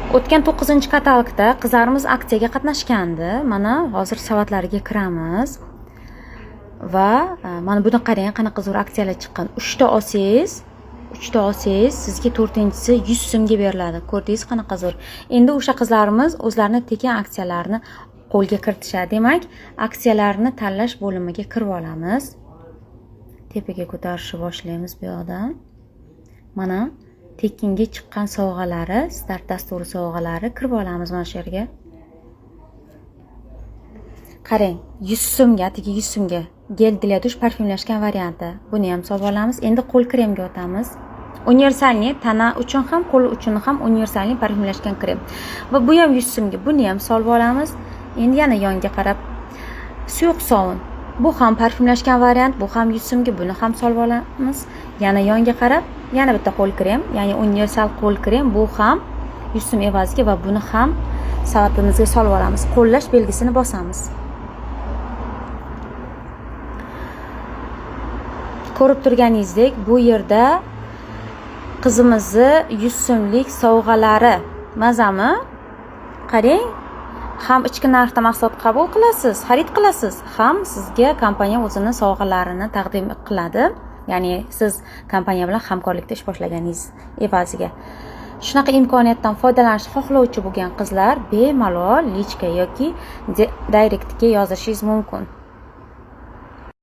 O'tgan 9-katalogda qizlarimiz aksiyaga qatnashgandi. Mana hozir savatlariga kiramiz. Va mana buni qarang, qanaqa zo'r aksiyalar chiqqan. 3 ta olsangiz sizga 4-si 100 so'mga beriladi. Ko'rdingiz qanaqa zo'r. Endi o'sha qizlarimiz o'zlarini tekin aksiyalarini qo'lga kiritishadi. Demak, aksiyalarni tanlash bo'limiga kirib olamiz. Tepaga ko'tarishni boshlaymiz bu yoqdan. Mana tekinga chiqqan sovg'alari, start dasturi sovg'alari kirib olamiz mana shu yerga. Qarang, 100 so'mga, atigi 100 so'mga gel для душ parfümlashgan varianti. Buni ham solib olamiz. Endi qo'l kremga o'tamiz. Universalniy tana uchun ham, qo'l uchun ham universalniy parfümlashgan krem. Va bu ham 100 so'mga. Buni ham solib olamiz. Endi yana yonga qarab suyuq sovun. Bu ham parfümlashgan variant, bu ham 100 so'mga, buni ham solib olamiz. Yana yonga qarab, yana bitta qo'l krem, ya'ni universal qo'l krem, bu ham 100 so'm evaziga va buni ham savatimizga solib olamiz. Qo'llash belgisini bosamiz. Ko'rib turganingizdek, bu yerda qizimizni 100 so'mlik sovg'alari mazami. Qarang, ham ichki narxda mahsulot qabul qilasiz, xarid qilasiz, ham sizga kompaniya o'zining sovg'alarini taqdim qiladi. Ya'ni siz kompaniya bilan hamkorlikda ish boshlaganingiz evaziga. Shunaqa imkoniyatdan foydalanishni xohlovchi bo'lgan qizlar bemalol lichka yoki direktga yozishingiz mumkin.